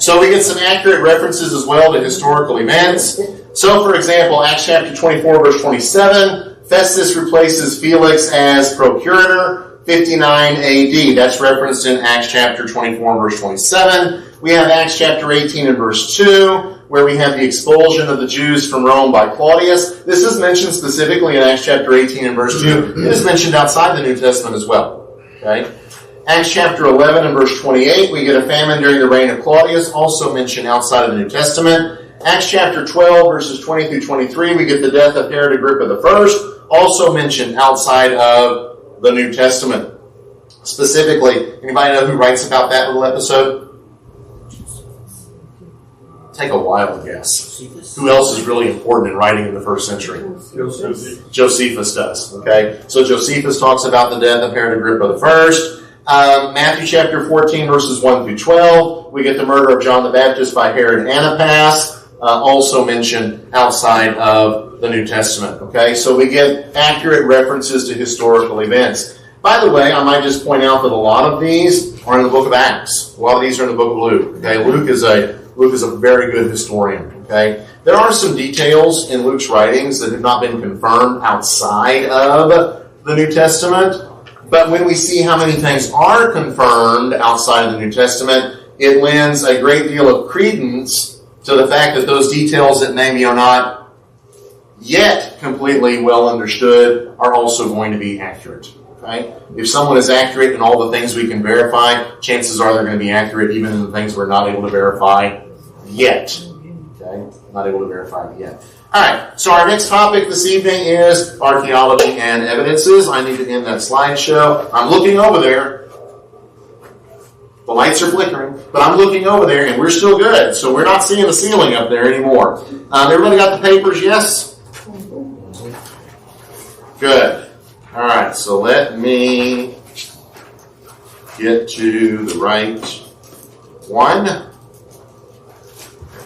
So we get some accurate references as well to historical events. So, for example, Acts chapter 24, verse 27, Festus replaces Felix as procurator, 59 AD. That's referenced in Acts chapter 24, verse 27. We have Acts chapter 18 and verse 2, where we have the expulsion of the Jews from Rome by Claudius. This is mentioned specifically in Acts chapter 18 and verse 2. It is mentioned outside the New Testament as well. Okay? Acts chapter 11 and verse 28, we get a famine during the reign of Claudius, also mentioned outside of the New Testament. Acts chapter 12, verses 20 through 23, we get the death of Herod Agrippa I, also mentioned outside of the New Testament. Specifically, anybody know who writes about that little episode? Take a wild guess. Who else is really important in writing in the first century? Josephus does. Okay, so Josephus talks about the death of Herod Agrippa I. Matthew chapter 14, verses 1 through 12, we get the murder of John the Baptist by Herod Antipas, also mentioned outside of the New Testament. Okay, so we get accurate references to historical events. By the way, I might just point out that a lot of these are in the book of Acts. A lot of these are in the book of Luke. Okay, Luke is a very good historian. Okay, there are some details in Luke's writings that have not been confirmed outside of the New Testament. But when we see how many things are confirmed outside of the New Testament, it lends a great deal of credence to the fact that those details that maybe are not yet completely well understood are also going to be accurate. Okay? If someone is accurate in all the things we can verify, chances are they're going to be accurate even in the things we're not able to verify yet. Okay? Not able to verify yet. Alright, so our next topic this evening is archaeology and evidences. I need to end that slideshow. I'm looking over there. The lights are flickering, but I'm looking over there and we're still good. So we're not seeing the ceiling up there anymore. Everybody got the papers, yes? Good. Alright, so let me get to the right one. There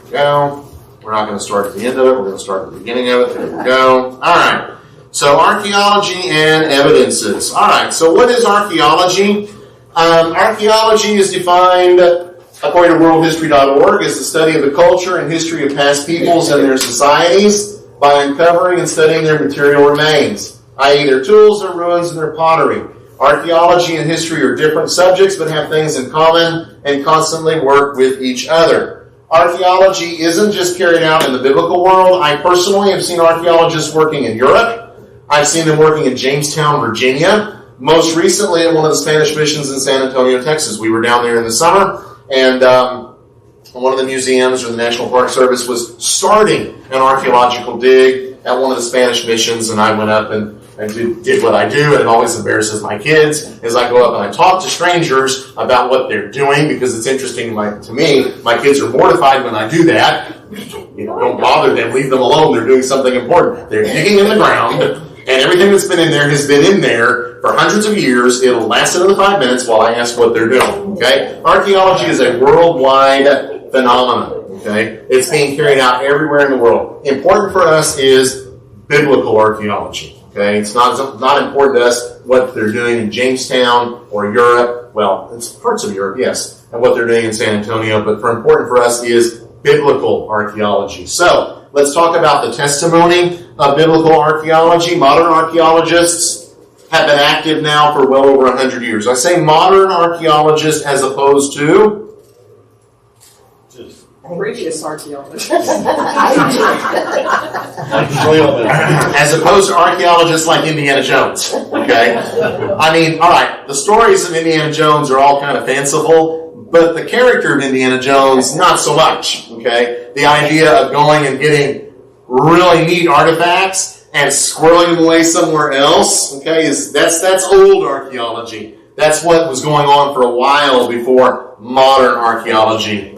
we go. We're not going to start at the end of it. We're going to start at the beginning of it. There we go. All right. So archaeology and evidences. All right. So what is archaeology? Archaeology is defined, according to worldhistory.org, as the study of the culture and history of past peoples and their societies by uncovering and studying their material remains, i.e. their tools, their ruins, and their pottery. Archaeology and history are different subjects but have things in common and constantly work with each other. Archaeology isn't just carried out in the biblical world. I personally have seen archaeologists working in Europe. I've seen them working in Jamestown, Virginia. Most recently at one of the Spanish missions in San Antonio, Texas. We were down there in the summer, and one of the museums or the National Park Service was starting an archaeological dig at one of the Spanish missions, and I went up and did what I do, and it always embarrasses my kids, is I go up and I talk to strangers about what they're doing, because it's interesting to me. My kids are mortified when I do that. Don't bother them, leave them alone, they're doing something important. They're digging in the ground, and everything that's been in there has been in there for hundreds of years. It'll last another 5 minutes while I ask what they're doing. Okay? Archaeology is a worldwide phenomenon. Okay? It's being carried out everywhere in the world. Important for us is biblical archaeology. Okay, it's not important to us what they're doing in Jamestown or Europe. Well, it's parts of Europe, yes, and what they're doing in San Antonio. But important for us is biblical archaeology. So let's talk about the testimony of biblical archaeology. Modern archaeologists have been active now for well over 100 years. I say modern archaeologists as opposed to previous archaeologists. As opposed to archaeologists like Indiana Jones. Okay? I mean, alright, the stories of Indiana Jones are all kind of fanciful, but the character of Indiana Jones, not so much. Okay? The idea of going and getting really neat artifacts and squirreling them away somewhere else, okay, that's old archaeology. That's what was going on for a while before modern archaeology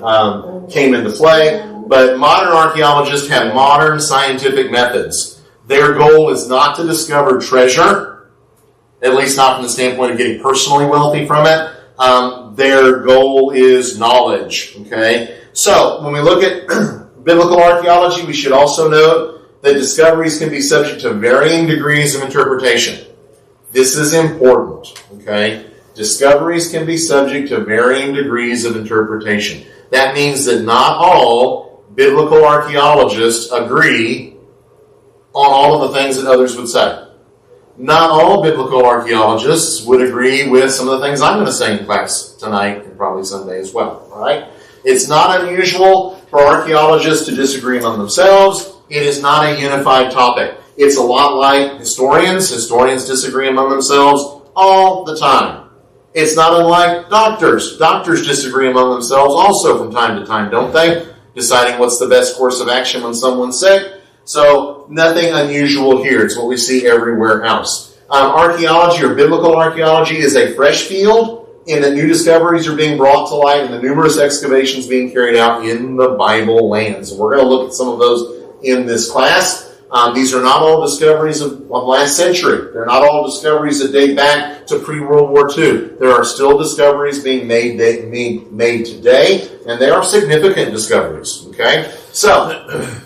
came into play. But modern archaeologists have modern scientific methods. Their goal is not to discover treasure, at least not from the standpoint of getting personally wealthy from it. Their goal is knowledge. Okay? So, when we look at biblical archaeology, we should also note that discoveries can be subject to varying degrees of interpretation. This is important, okay? Discoveries can be subject to varying degrees of interpretation. That means that not all biblical archaeologists agree on all of the things that others would say. Not all biblical archaeologists would agree with some of the things I'm going to say in class tonight and probably Sunday as well. All right? It's not unusual for archaeologists to disagree among themselves. It is not a unified topic. It's a lot like historians. Historians disagree among themselves all the time. It's not unlike doctors. Doctors disagree among themselves also from time to time, don't they? Deciding what's the best course of action when someone's sick. So nothing unusual here. It's what we see everywhere else. Archaeology or biblical archaeology is a fresh field in that new discoveries are being brought to light and the numerous excavations being carried out in the Bible lands. And we're going to look at some of those in this class. These are not all discoveries of last century. They're not all discoveries that date back to pre-World War II. There are still discoveries being made today, and they are significant discoveries. Okay? So,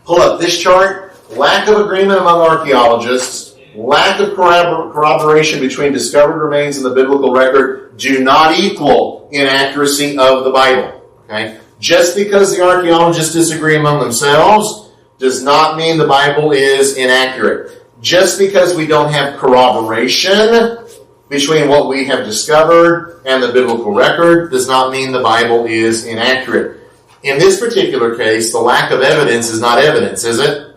pull up this chart. Lack of agreement among archaeologists, lack of corroboration between discovered remains and the biblical record do not equal inaccuracy of the Bible. Okay? Just because the archaeologists disagree among themselves does not mean the Bible is inaccurate. Just because we don't have corroboration between what we have discovered and the biblical record does not mean the Bible is inaccurate. In this particular case, the lack of evidence is not evidence, is it?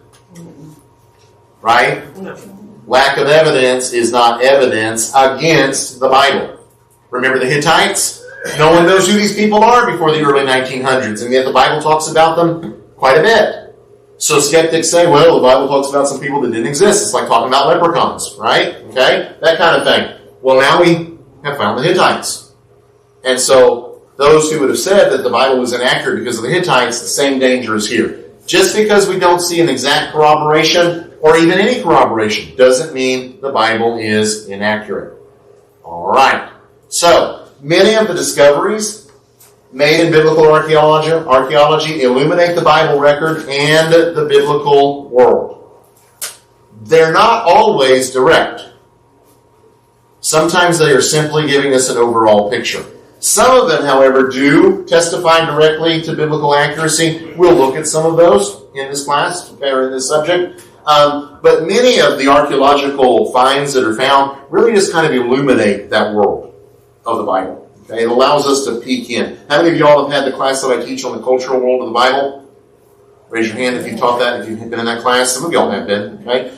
Right? No. Lack of evidence is not evidence against the Bible. Remember the Hittites? No one knows who these people are before the early 1900s, and yet the Bible talks about them quite a bit. So skeptics say, well, the Bible talks about some people that didn't exist. It's like talking about leprechauns, right? Okay? That kind of thing. Well, now we have found the Hittites. And so those who would have said that the Bible was inaccurate because of the Hittites, the same danger is here. Just because we don't see an exact corroboration or even any corroboration doesn't mean the Bible is inaccurate. All right. So, many of the discoveries made in biblical archaeology illuminate the Bible record and the biblical world. They're not always direct. Sometimes they are simply giving us an overall picture. Some of them, however, do testify directly to biblical accuracy. We'll look at some of those in this class, or in this subject. But many of the archaeological finds that are found really just kind of illuminate that world of the Bible. Okay? It allows us to peek in. How many of you all have had the class that I teach on the cultural world of the Bible? Raise your hand if you taught that, if you've been in that class. Some of you all have been. Okay?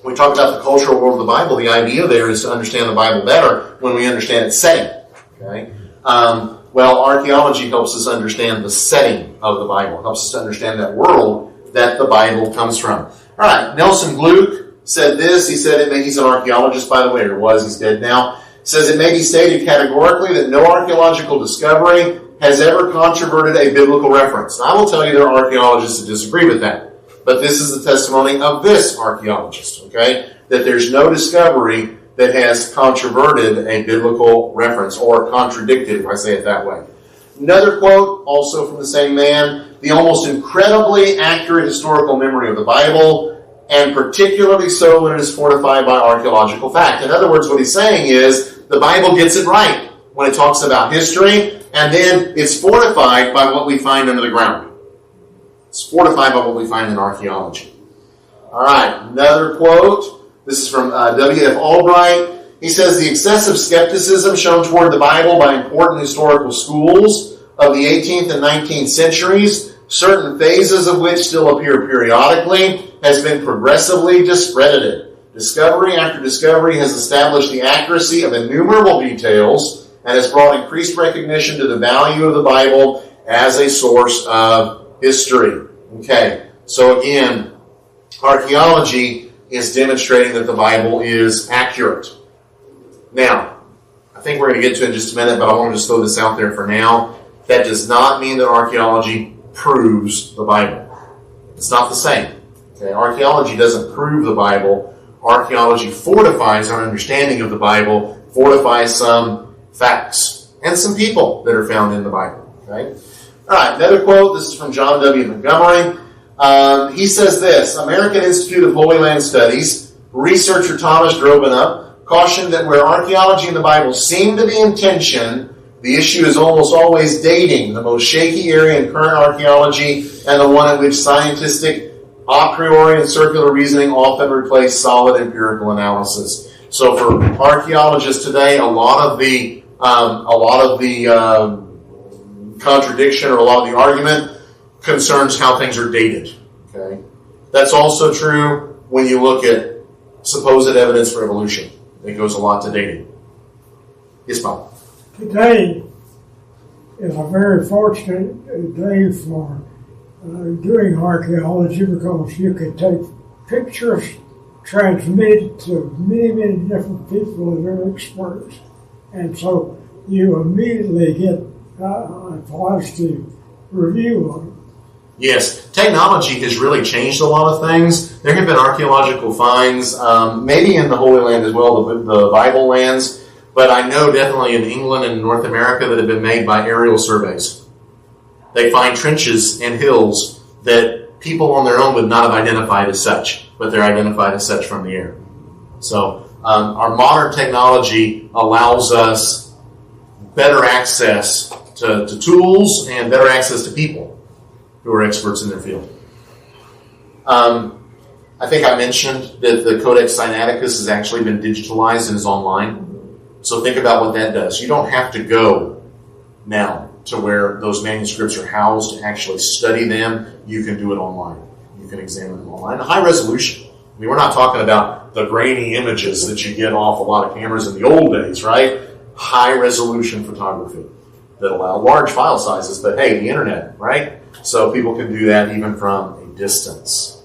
We talk about the cultural world of the Bible. The idea there is to understand the Bible better when we understand its setting. Okay? Well, archaeology helps us understand the setting of the Bible. It helps us to understand that world that the Bible comes from. All right, Nelson Gluck said this. He said, he's an archaeologist, by the way, or was. He's dead now. Says it may be stated categorically that no archaeological discovery has ever controverted a biblical reference. Now, I will tell you there are archaeologists that disagree with that. But this is the testimony of this archaeologist, okay? That there's no discovery that has controverted a biblical reference or contradicted, if I say it that way. Another quote, also from the same man, the almost incredibly accurate historical memory of the Bible, and particularly so when it is fortified by archaeological fact. In other words, what he's saying is the Bible gets it right when it talks about history, and then it's fortified by what we find under the ground. It's fortified by what we find in archaeology. All right, another quote. This is from W.F. Albright. He says, the excessive skepticism shown toward the Bible by important historical schools of the 18th and 19th centuries, certain phases of which still appear periodically, has been progressively discredited. Discovery after discovery has established the accuracy of innumerable details and has brought increased recognition to the value of the Bible as a source of history. Okay, so again, archaeology is demonstrating that the Bible is accurate. Now, I think we're going to get to it in just a minute, but I want to just throw this out there for now. That does not mean that archaeology proves the Bible. It's not the same. Okay? Archaeology doesn't prove the Bible. Archaeology fortifies our understanding of the Bible, fortifies some facts, and some people that are found in the Bible. Okay? All right, another quote. This is from John W. Montgomery. He says this, American Institute of Holy Land Studies, researcher Thomas Drobenup cautioned that where archaeology and the Bible seem to be in tension, The issue is almost always dating, the most shaky area in current archaeology and the one at which scientific a priori and circular reasoning often replace solid empirical analysis. So for archaeologists today, a lot of the contradiction or a lot of the argument concerns how things are dated. Okay, that's also true when you look at supposed evidence for evolution. It goes a lot to dating. Yes, Bob? Today is a very fortunate day for doing archaeology because you can take pictures, transmit it to many, many different people that are experts. And so you immediately get a positive review on it. Yes, technology has really changed a lot of things. There have been archaeological finds, maybe in the Holy Land as well, the Bible lands, but I know definitely in England and North America that have been made by aerial surveys. They find trenches and hills that people on their own would not have identified as such, but they're identified as such from the air. So our modern technology allows us better access to tools and better access to people who are experts in their field. I think I mentioned that the Codex Sinaiticus has actually been digitalized and is online. So think about what that does. You don't have to go now to where those manuscripts are housed to actually study them. You can do it online. You can examine them online. High resolution. I mean, we're not talking about the grainy images that you get off a lot of cameras in the old days, right? High resolution photography that allow large file sizes, but hey, the internet, right? So people can do that even from a distance.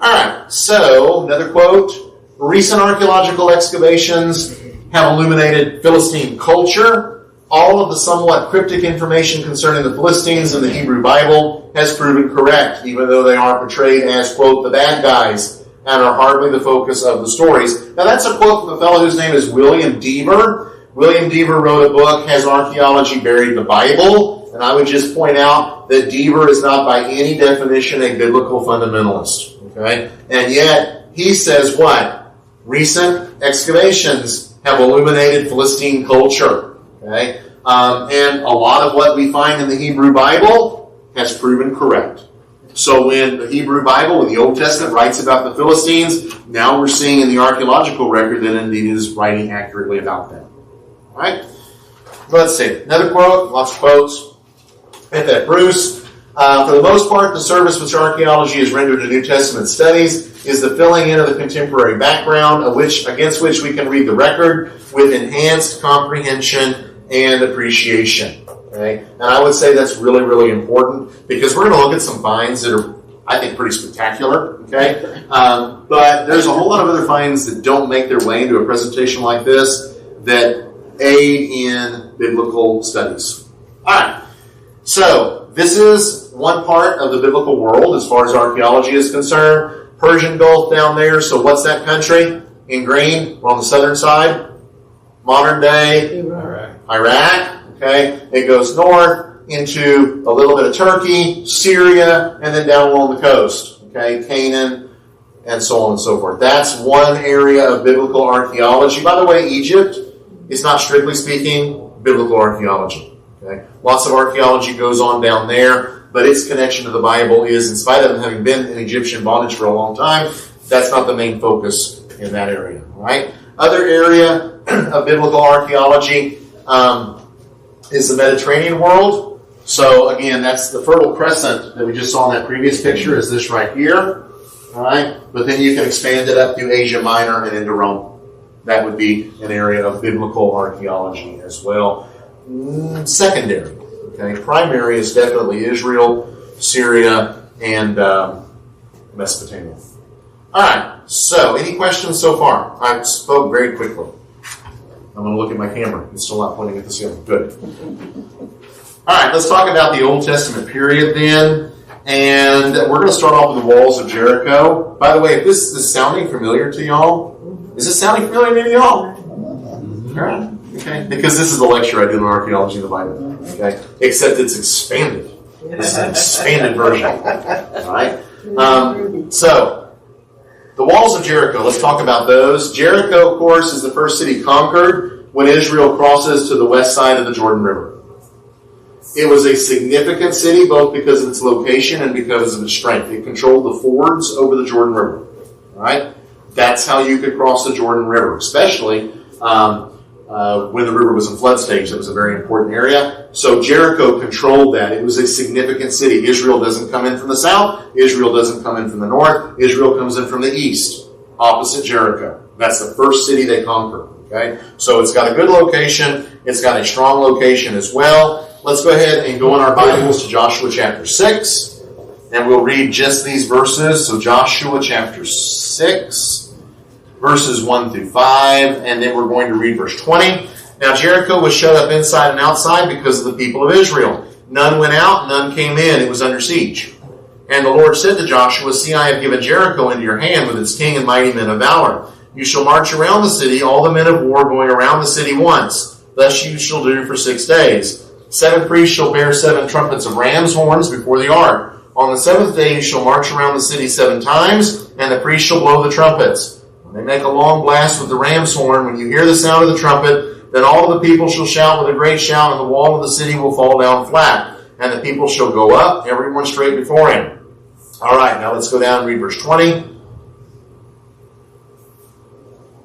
All right, so another quote. Recent archaeological excavations have illuminated Philistine culture. All of the somewhat cryptic information concerning the Philistines in the Hebrew Bible has proven correct, even though they are portrayed as, quote, the bad guys and are hardly the focus of the stories. Now that's a quote from a fellow whose name is William Deaver. William Deaver wrote a book, Has Archaeology Buried the Bible? And I would just point out that Deaver is not by any definition a biblical fundamentalist. Okay? And yet, he says what? Recent excavations have illuminated Philistine culture. Okay? And a lot of what we find in the Hebrew Bible has proven correct. So when the Hebrew Bible, when the Old Testament writes about the Philistines, now we're seeing in the archaeological record that indeed it is writing accurately about them. All right? Let's see. Another quote, lots of quotes. Hit that, Bruce. For the most part, the service which archaeology has rendered to New Testament studies is the filling in of the contemporary background against which we can read the record with enhanced comprehension and appreciation. Okay? And I would say that's really, really important because we're going to look at some finds that are, I think, pretty spectacular. Okay? But there's a whole lot of other finds that don't make their way into a presentation like this that aid in biblical studies. All right. So, this is one part of the biblical world as far as archaeology is concerned. Persian Gulf down there. So what's that country? In green, we're on the southern side. Modern day Iraq. Okay, it goes north into a little bit of Turkey, Syria, and then down along the coast. Okay, Canaan, and so on and so forth. That's one area of biblical archaeology. By the way, Egypt is not strictly speaking biblical archaeology. Okay? Lots of archaeology goes on down there, but its connection to the Bible is, in spite of having been in Egyptian bondage for a long time, that's not the main focus in that area. Right? Other area of biblical archaeology is the Mediterranean world. So again, that's the Fertile Crescent that we just saw in that previous picture is this right here. All right? But then you can expand it up through Asia Minor and into Rome. That would be an area of biblical archaeology as well. Secondary. Okay, primary is definitely Israel, Syria, and Mesopotamia. All right. So, any questions so far? I spoke very quickly. I'm going to look at my camera. It's still not pointing at the ceiling. Good. All right. Let's talk about the Old Testament period then, and we're going to start off with the walls of Jericho. By the way, if this is sounding familiar to y'all, is this sounding familiar to any of y'all? All right. Okay, because this is the lecture I do in archaeology of the Bible. Okay, except it's expanded. This is an expanded version. All right. So, the walls of Jericho. Let's talk about those. Jericho, of course, is the first city conquered when Israel crosses to the west side of the Jordan River. It was a significant city both because of its location and because of its strength. It controlled the fords over the Jordan River. All right? That's how you could cross the Jordan River, especially when the river was in flood stage. That was a very important area. So Jericho controlled that. It was a significant city. Israel doesn't come in from the south. Israel doesn't come in from the north. Israel comes in from the east, opposite Jericho. That's the first city they conquered. Okay? So it's got a good location. It's got a strong location as well. Let's go ahead and go in our Bibles to Joshua chapter 6. And we'll read just these verses. So Joshua chapter 6, verses 1 through 5. And then we're going to read verse 20. Now Jericho was shut up inside and outside because of the people of Israel. None went out, none came in. It was under siege. And the Lord said to Joshua, See, I have given Jericho into your hand with its king and mighty men of valor. You shall march around the city, all the men of war going around the city once. Thus you shall do for 6 days. 7 priests shall bear 7 trumpets of ram's horns before the ark. On the 7th day you shall march around the city 7 times, and the priests shall blow the trumpets. When they make a long blast with the ram's horn, when you hear the sound of the trumpet, then all the people shall shout with a great shout, and the wall of the city will fall down flat. And the people shall go up, everyone straight before him. All right, now let's go down and read verse 20.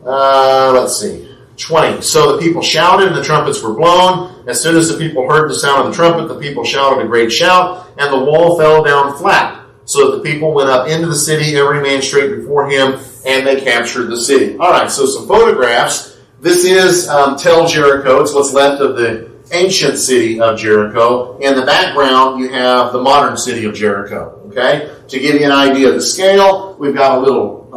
Let's see. 20. So the people shouted, and the trumpets were blown. As soon as the people heard the sound of the trumpet, the people shouted a great shout, and the wall fell down flat. So that the people went up into the city, every man straight before him, and they captured the city. All right, so some photographs. This is Tel Jericho. It's what's left of the ancient city of Jericho. In the background, you have the modern city of Jericho. Okay? To give you an idea of the scale, we've got a little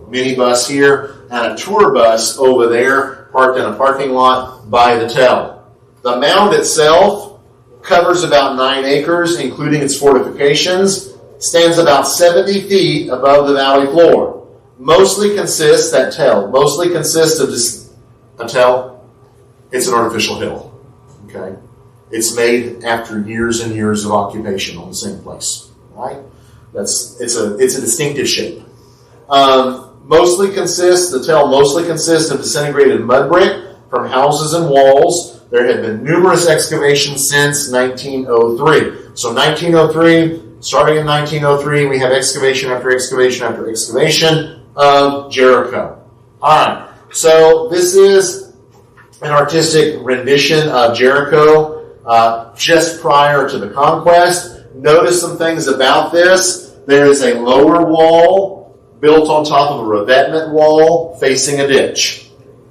minibus here and a tour bus over there parked in a parking lot by the Tel. The mound itself covers about 9 acres, including its fortifications, stands about 70 feet above the valley floor. Mostly consists of this, a Tel, it's an artificial hill. Okay? It's made after years and years of occupation on the same place. Right? It's a distinctive shape. The Tel mostly consists of disintegrated mud brick from houses and walls. There have been numerous excavations since 1903. So 1903, starting in 1903, we have excavation after excavation after excavation of Jericho. Alright, so this is an artistic rendition of Jericho just prior to the conquest. Notice some things about this. There is a lower wall built on top of a revetment wall facing a ditch.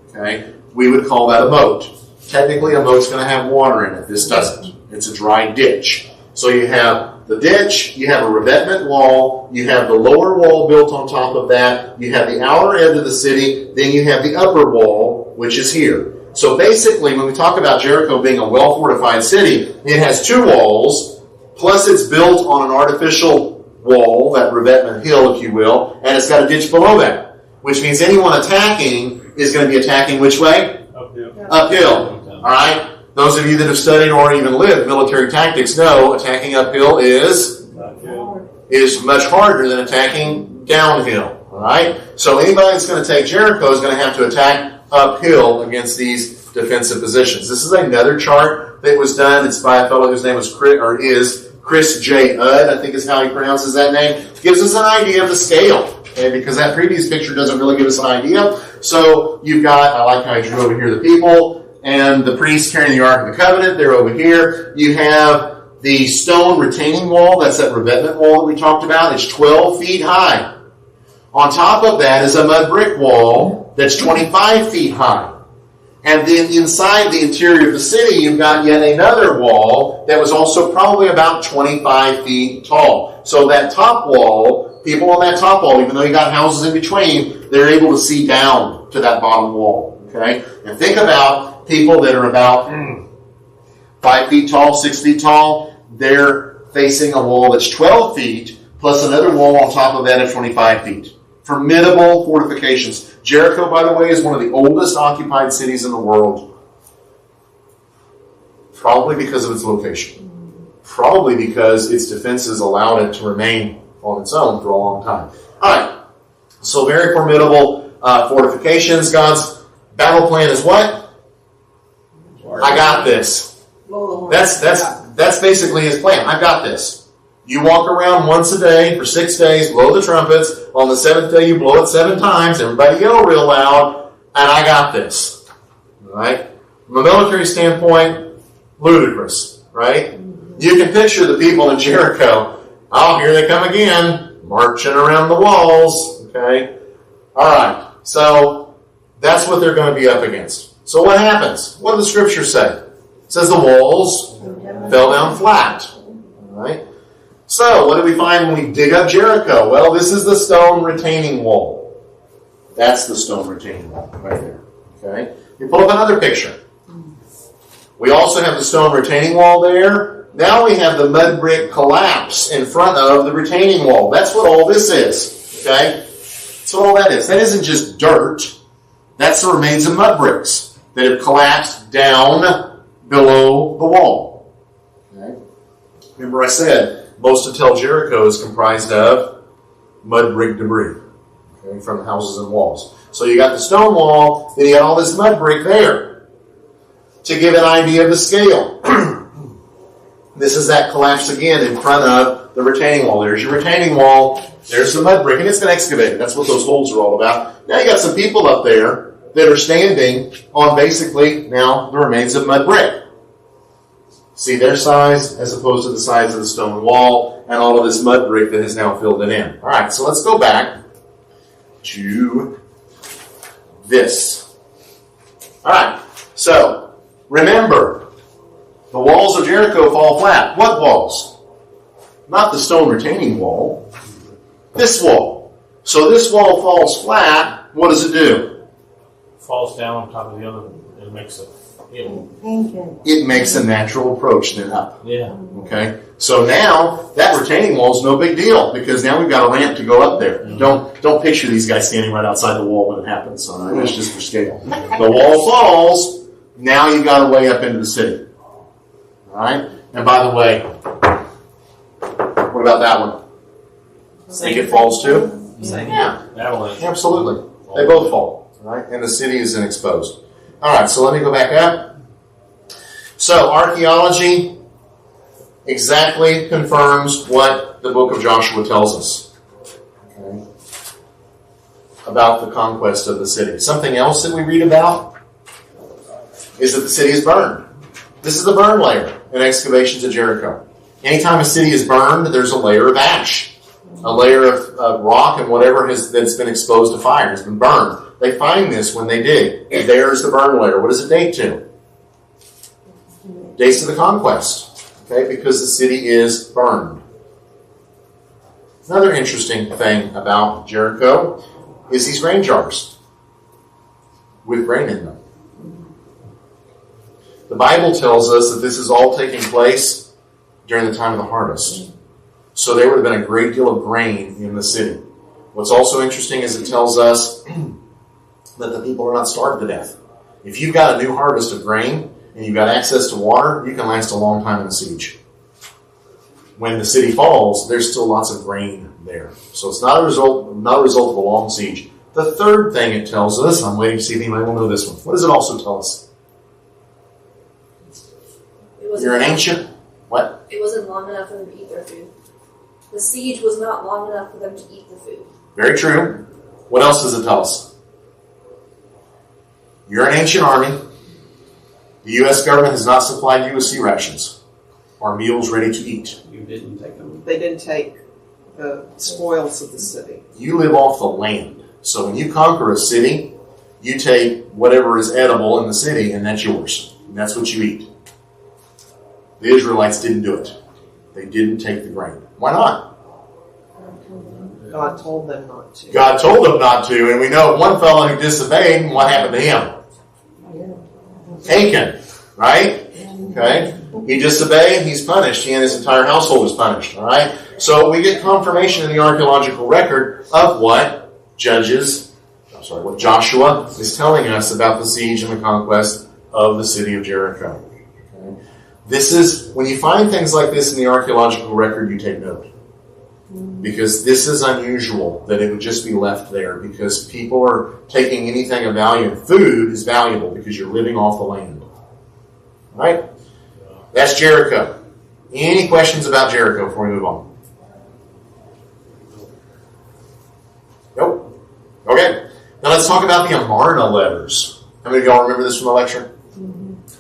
Okay, we would call that a moat. Technically, a moat's going to have water in it. This doesn't. It's a dry ditch. So you have the ditch, you have a revetment wall, you have the lower wall built on top of that, you have the outer end of the city, then you have the upper wall, which is here. So basically, when we talk about Jericho being a well-fortified city, it has 2 walls, plus it's built on an artificial wall, that revetment hill, if you will, and it's got a ditch below that, which means anyone attacking is going to be attacking which way? Uphill. Uphill. All right? Those of you that have studied or even lived military tactics know attacking uphill is much harder than attacking downhill. All right? So anybody that's going to take Jericho is going to have to attack uphill against these defensive positions. This is another chart that was done. It's by a fellow whose name is Chris J. Udd, I think is how he pronounces that name. It gives us an idea of the scale. Okay, because that previous picture doesn't really give us an idea. So you've got, I like how I drew over here the people, and the priests carrying the Ark of the Covenant, they're over here. You have the stone retaining wall, that's that revetment wall that we talked about. It's 12 feet high. On top of that is a mud brick wall that's 25 feet high. And then inside the interior of the city, you've got yet another wall that was also probably about 25 feet tall. So that top wall, people on that top wall, even though you got houses in between, they're able to see down to that bottom wall. Okay? And think about people that are about 5 feet tall, 6 feet tall. They're facing a wall that's 12 feet, plus another wall on top of that of 25 feet. Formidable fortifications. Jericho, by the way, is one of the oldest occupied cities in the world. Probably because of its location. Probably because its defenses allowed it to remain on its own for a long time. Alright, so very formidable fortifications. God's battle plan is what? got this. That's basically his plan. I got this. You walk around once a day for 6 days, blow the trumpets. On the 7th day, you blow it 7 times. Everybody yell real loud, and I got this. All right? From a military standpoint, ludicrous, right? You can picture the people in Jericho. Oh, here they come again, marching around the walls. Okay? All right. So that's what they're going to be up against. So what happens? What do the scriptures say? It says the walls fell down flat. All right? So what do we find when we dig up Jericho? Well, this is the stone retaining wall. That's the stone retaining wall right there. Okay? You pull up another picture. We also have the stone retaining wall there. Now we have the mud brick collapse in front of the retaining wall. That's what all this is. Okay? That's what all that is. That isn't just dirt. That's the remains of mud bricks that have collapsed down below the wall. Okay? Remember I said, most of Tel Jericho is comprised of mud brick debris, okay, from the houses and walls. So you got the stone wall, then you got all this mud brick there. To give an idea of the scale, this is that collapse again in front of the retaining wall. There's your retaining wall, there's the mud brick, and it's been excavated. That's what those holes are all about. Now you got some people up there that are standing on basically now the remains of mud brick. See their size as opposed to the size of the stone wall and all of this mud brick that has now filled it in. All right, so let's go back to this. All right, so remember, the walls of Jericho fall flat. What walls? Not the stone retaining wall. This wall. So this wall falls flat. What does it do? Falls down on top of the other. It makes a hill. It makes a natural approach then up. Yeah. Okay? So now, that retaining wall is no big deal because now we've got a ramp to go up there. Mm-hmm. Don't picture these guys standing right outside the wall when it happens. All right? That's just for scale. The wall falls. Now you've got a way up into the city. All right? And by the way, what about that one? Think it falls too? Yeah. Avalanche. Absolutely. They both fall. All right? And the city is then exposed. All right, so let me go back up. So archaeology exactly confirms what the book of Joshua tells us, okay, about the conquest of the city. Something else that we read about is that the city is burned. This is the burn layer in excavations of Jericho. Anytime a city is burned, there's a layer of ash, a layer of rock and whatever that's been exposed to fire has been burned. They find this when they dig. There's the burn layer. What does it date to? Dates to the conquest. Okay, because the city is burned. Another interesting thing about Jericho is these grain jars with grain in them. The Bible tells us that this is all taking place during the time of the harvest. So there would have been a great deal of grain in the city. What's also interesting is it tells us that the people are not starved to death. If you've got a new harvest of grain and you've got access to water, you can last a long time in a siege. When the city falls, there's still lots of grain there. So it's not a result of a long siege. The third thing it tells us, I'm waiting to see if anybody will know this one. What does it also tell us? You're an ancient... What? It wasn't long enough for them to eat their food. The siege was not long enough for them to eat the food. Very true. What else does it tell us? You're an ancient army. The U.S. government has not supplied you with sea rations or meals ready to eat. You didn't take them. They didn't take the spoils of the city. You live off the land. So when you conquer a city, you take whatever is edible in the city and that's yours. And that's what you eat. The Israelites didn't do it. They didn't take the grain. Why not? God told them not to. God told them not to, and we know one fellow who disobeyed, and what happened to him? Taken, right? Okay? He disobeyed, he's punished. He and his entire household is punished, all right? So we get confirmation in the archaeological record of what Joshua is telling us about the siege and the conquest of the city of Jericho. Okay? This is, when you find things like this in the archaeological record, you take note. Because this is unusual that it would just be left there because people are taking anything of value. Food is valuable because you're living off the land. Right? That's Jericho. Any questions about Jericho before we move on? Nope. Okay. Now let's talk about the Amarna letters. How many of y'all remember this from the lecture?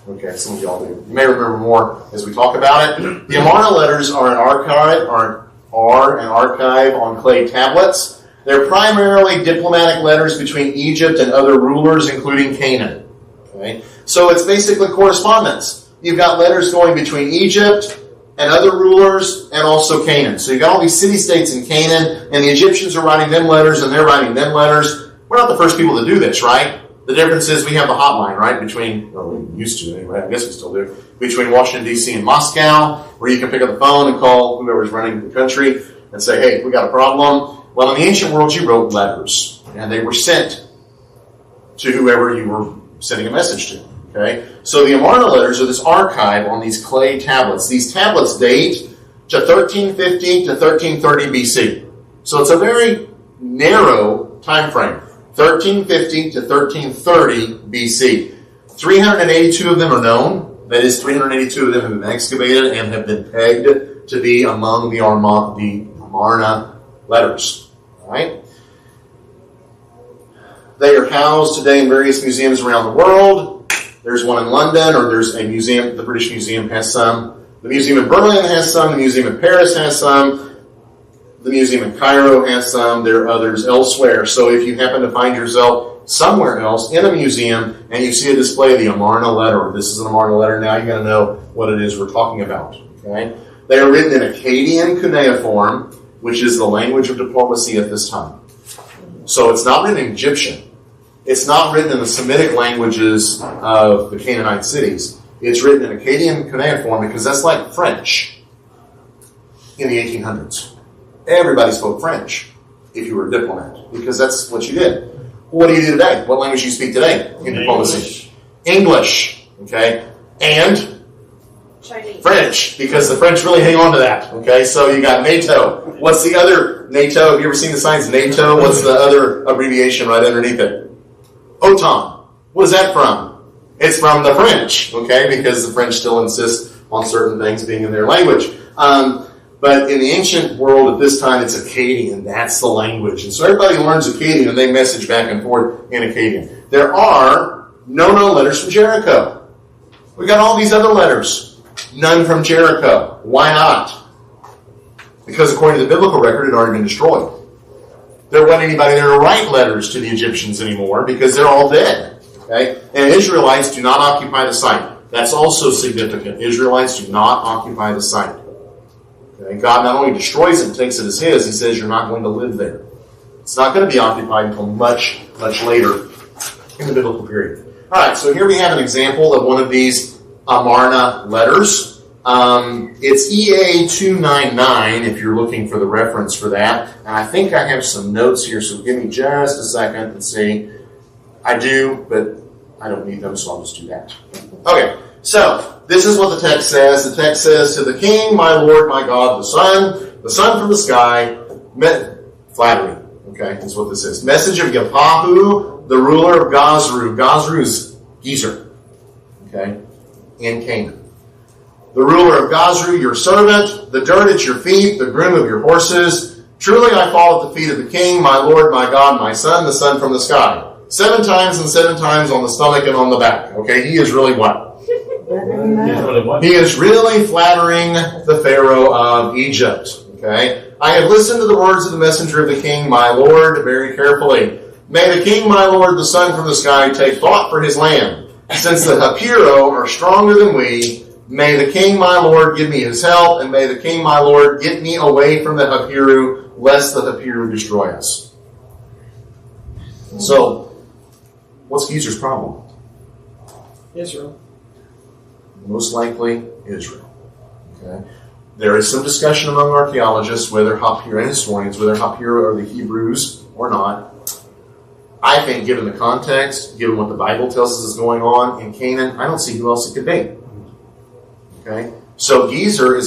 Okay, some of y'all do. You may remember more as we talk about it. The Amarna letters are an archive on clay tablets. They're primarily diplomatic letters between Egypt and other rulers, including Canaan. Okay? So it's basically correspondence. You've got letters going between Egypt and other rulers and also Canaan. So you've got all these city-states in Canaan, and the Egyptians are writing them letters, and they're writing them letters. We're not the first people to do this, right? The difference is we have the hotline, right, between, well, we used to anyway, I guess we still do, between Washington, D.C. and Moscow, where you can pick up the phone and call whoever's running the country and say, hey, we got a problem. Well, in the ancient world, you wrote letters, and they were sent to whoever you were sending a message to. Okay, so the Amarna letters are this archive on these clay tablets. These tablets date to 1350 to 1330 BC. So it's a very narrow time frame. 1350 to 1330 BC. 382 of them are known. That is, 382 of them have been excavated and have been pegged to be among the Amarna letters. All right? They are housed today in various museums around the world. There's one in London, or there's a museum, the British Museum has some. The museum in Berlin has some. The museum in Paris has some. The museum in Cairo has some. There are others elsewhere. So if you happen to find yourself somewhere else in a museum and you see a display of the Amarna letter, or this is an Amarna letter, now you're going to know what it is we're talking about. Okay? They are written in Akkadian cuneiform, which is the language of diplomacy at this time. So it's not written in Egyptian. It's not written in the Semitic languages of the Canaanite cities. It's written in Akkadian cuneiform because that's like French in the 1800s. Everybody spoke French if you were a diplomat because that's what you did. What do you do today? What language do you speak today in diplomacy? English. Okay? And Chinese. French, because the French really hang on to that. Okay? So you got NATO. What's the other NATO? Have you ever seen the signs NATO? What's the other abbreviation right underneath it? OTAN. What is that from? It's from the French, okay, because the French still insist on certain things being in their language. But in the ancient world at this time, it's Akkadian. That's the language. And so everybody learns Akkadian, and they message back and forth in Akkadian. There are no letters from Jericho. We've got all these other letters. None from Jericho. Why not? Because according to the biblical record, it had already been destroyed. There wasn't anybody there to write letters to the Egyptians anymore because they're all dead. Okay? And Israelites do not occupy the site. That's also significant. Israelites do not occupy the site. Okay? God not only destroys it and takes it as his, he says you're not going to live there. It's not going to be occupied until much, much later in the biblical period. All right, so here we have an example of one of these Amarna letters. It's EA 299 if you're looking for the reference for that. And I think I have some notes here, so give me just a second and see. I do, but I don't need them, so I'll just do that. Okay, so this is what the text says. The text says, to the king, my Lord, my God, the sun from the sky, flattery. Okay, that's what this is. Message of Yapahu, the ruler of Gazru. Gazru is Gezer. Okay, in Canaan. The ruler of Gazru, your servant, the dirt at your feet, the groom of your horses. Truly I fall at the feet of the king, my Lord, my God, my son, the sun from the sky. 7 times and 7 times on the stomach and on the back. Okay, he is really what? He is really flattering the Pharaoh of Egypt. Okay, I have listened to the words of the messenger of the king, my Lord, very carefully. May the king, my Lord, the sun from the sky, take thought for his land. Since the Hapiro are stronger than we, may the king, my Lord, give me his help, and may the king, my Lord, get me away from the Hapiru, lest the Hapiru destroy us. So, what's Gezer's problem? Israel. Most likely, Israel. Okay. There is some discussion among archaeologists whether Hapiru and historians, whether Hapiru are the Hebrews or not. I think, given the context, given what the Bible tells us is going on in Canaan, I don't see who else it could be. Okay, so Gezer is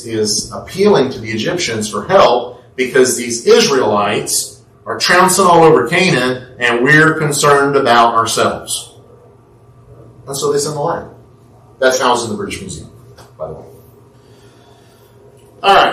is appealing to the Egyptians for help because these Israelites are trouncing all over Canaan, and we're concerned about ourselves. And so they send the letter. That's housed in the British Museum, by the way. All right.